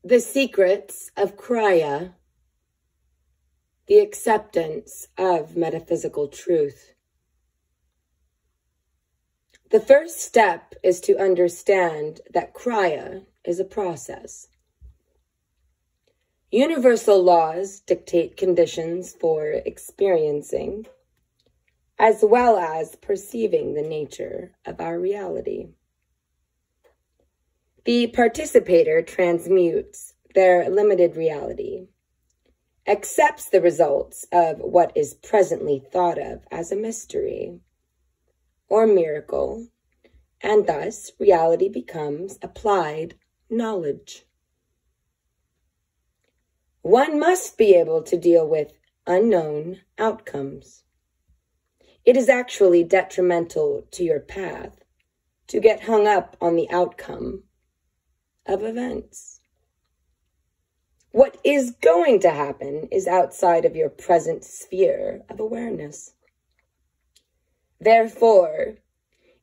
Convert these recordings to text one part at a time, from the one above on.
The secrets of Kryah, the acceptance of metaphysical truth. The first step is to understand that Kryah is a process. Universal laws dictate conditions for experiencing, as well as perceiving the nature of our reality. The participator transmutes their limited reality, accepts the results of what is presently thought of as a mystery or miracle, and thus reality becomes applied knowledge. One must be able to deal with unknown outcomes. It is actually detrimental to your path to get hung up on the outcome of events. What is going to happen is outside of your present sphere of awareness. Therefore,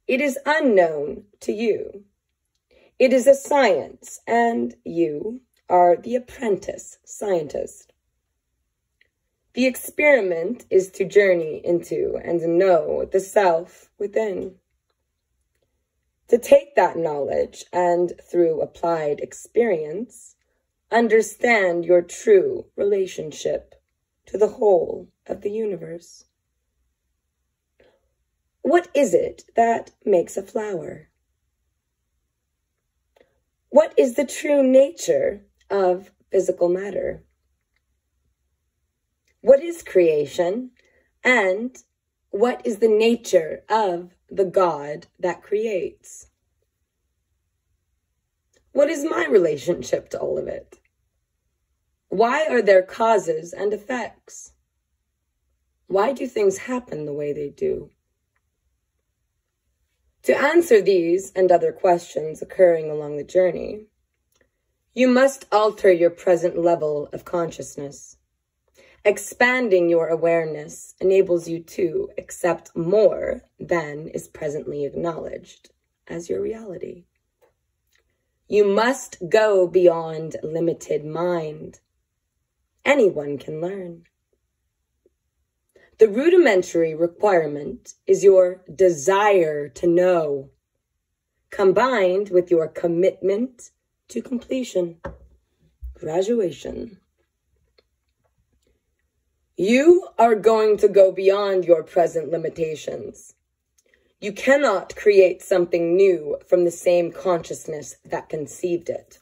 it is unknown to you. It is a science, and you are the apprentice scientist. The experiment is to journey into and know the self within. To take that knowledge and, through applied experience, understand your true relationship to the whole of the universe. What is it that makes a flower? What is the true nature of physical matter? What is creation, and what is the nature of the God that creates? What is my relationship to all of it? Why are there causes and effects? Why do things happen the way they do? To answer these and other questions occurring along the journey, you must alter your present level of consciousness. Expanding your awareness enables you to accept more than is presently acknowledged as your reality. You must go beyond limited mind. Anyone can learn. The rudimentary requirement is your desire to know, combined with your commitment to completion, graduation. You are going to go beyond your present limitations. You cannot create something new from the same consciousness that conceived it.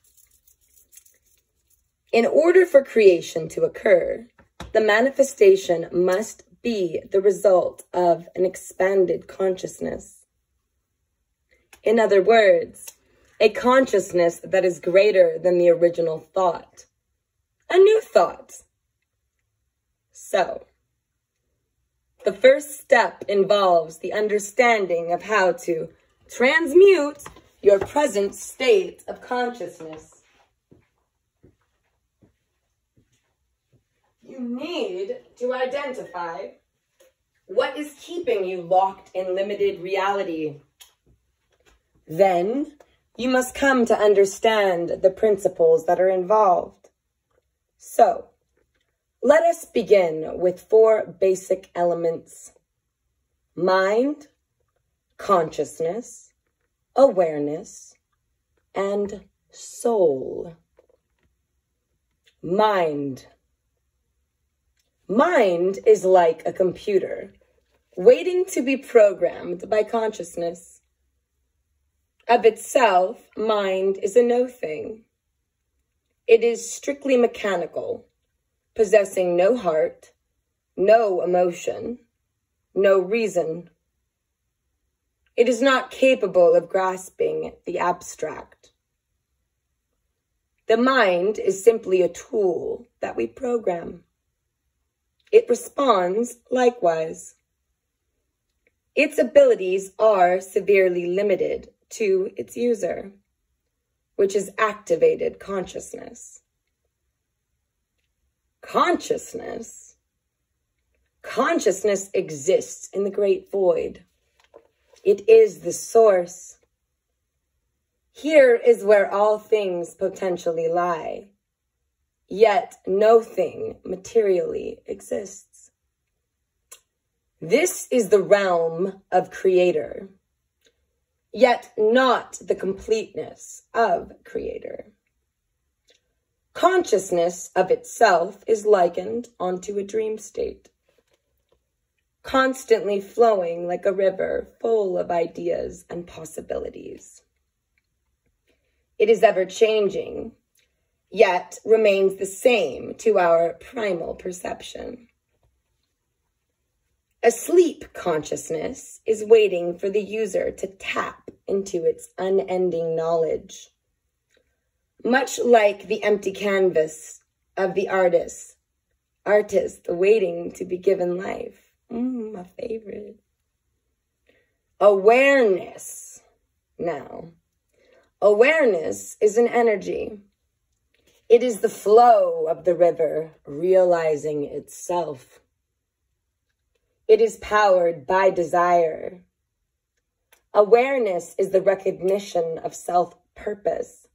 In order for creation to occur, the manifestation must be the result of an expanded consciousness. In other words, a consciousness that is greater than the original thought, a new thought. So, the first step involves the understanding of how to transmute your present state of consciousness. You need to identify what is keeping you locked in limited reality. Then, you must come to understand the principles that are involved. So, let us begin with 4 basic elements: mind, consciousness, awareness, and soul. Mind. Mind is like a computer, waiting to be programmed by consciousness. Of itself, mind is a no thing. It is strictly mechanical, possessing no heart, no emotion, no reason. It is not capable of grasping the abstract. The mind is simply a tool that we program. It responds likewise. Its abilities are severely limited to its user, which is activated consciousness. Consciousness? Consciousness exists in the great void. It is the source. Here is where all things potentially lie, yet no thing materially exists. This is the realm of Creator, yet not the completeness of Creator. Consciousness of itself is likened onto a dream state, constantly flowing like a river full of ideas and possibilities. It is ever changing, yet remains the same to our primal perception. A sleep consciousness is waiting for the user to tap into its unending knowledge, much like the empty canvas of the artist waiting to be given life. My favorite. Awareness. Now, awareness is an energy. It is the flow of the river realizing itself. It is powered by desire. Awareness is the recognition of self-purpose,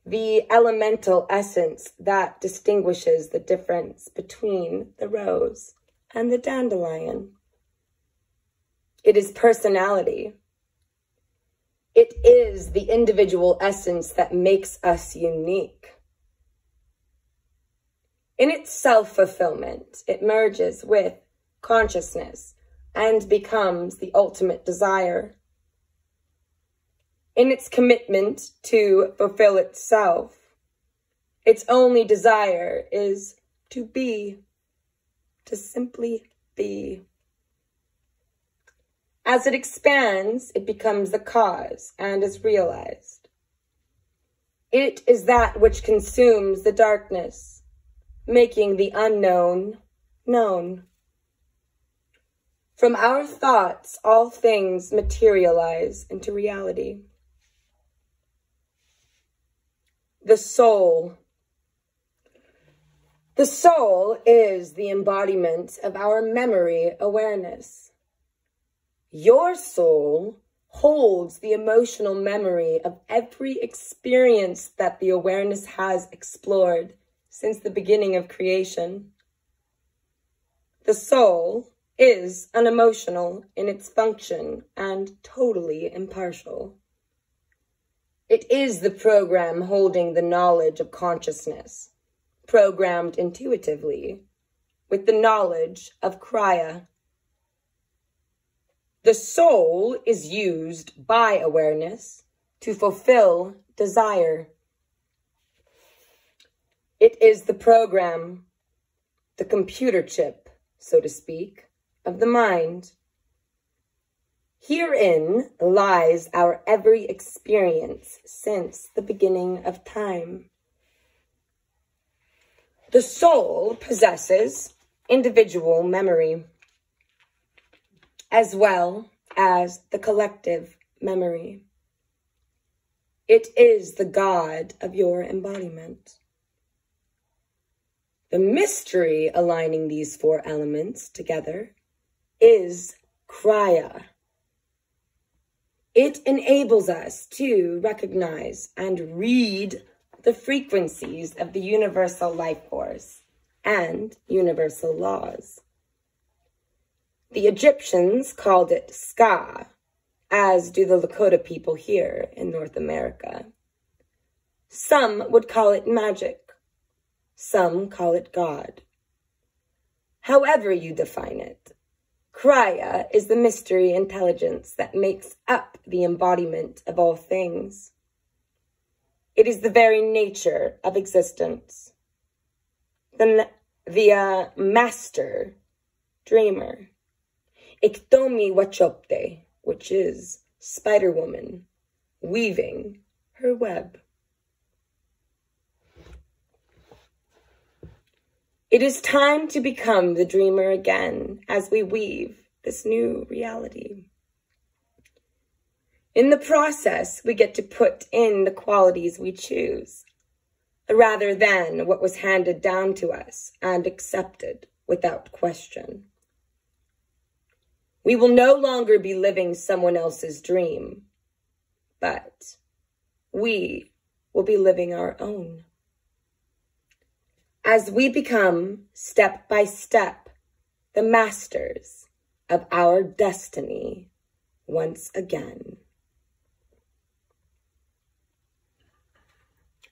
the elemental essence that distinguishes the difference between the rose and the dandelion. It is personality. It is the individual essence that makes us unique. In its self-fulfillment, it merges with consciousness and becomes the ultimate desire. In its commitment to fulfill itself, its only desire is to be, to simply be. As it expands, it becomes the cause and is realized. It is that which consumes the darkness, making the unknown known. From our thoughts, all things materialize into reality. The soul. The soul is the embodiment of our memory awareness. Your soul holds the emotional memory of every experience that the awareness has explored since the beginning of creation. The soul is unemotional in its function and totally impartial. It is the program holding the knowledge of consciousness, programmed intuitively with the knowledge of Kryah. The soul is used by awareness to fulfill desire. It is the program, the computer chip, so to speak, of the mind. Herein lies our every experience since the beginning of time. The soul possesses individual memory, as well as the collective memory. It is the God of your embodiment. The mystery aligning these four elements together is Kryah. It enables us to recognize and read the frequencies of the universal life force and universal laws. The Egyptians called it Ska, as do the Lakota people here in North America. Some would call it magic. Some call it God. However you define it, Kryah is the mystery intelligence that makes up the embodiment of all things. It is the very nature of existence. The master dreamer. Iktomi Wachopte, which is Spider-Woman, weaving her web. It is time to become the dreamer again as we weave this new reality. In the process, we get to put in the qualities we choose, rather than what was handed down to us and accepted without question. We will no longer be living someone else's dream, but we will be living our own. As we become, step by step, the masters of our destiny once again.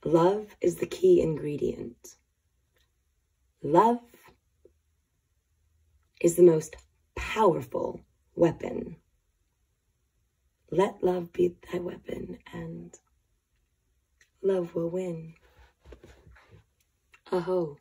Love is the key ingredient. Love is the most powerful weapon. Let love be thy weapon, and love will win. Aho.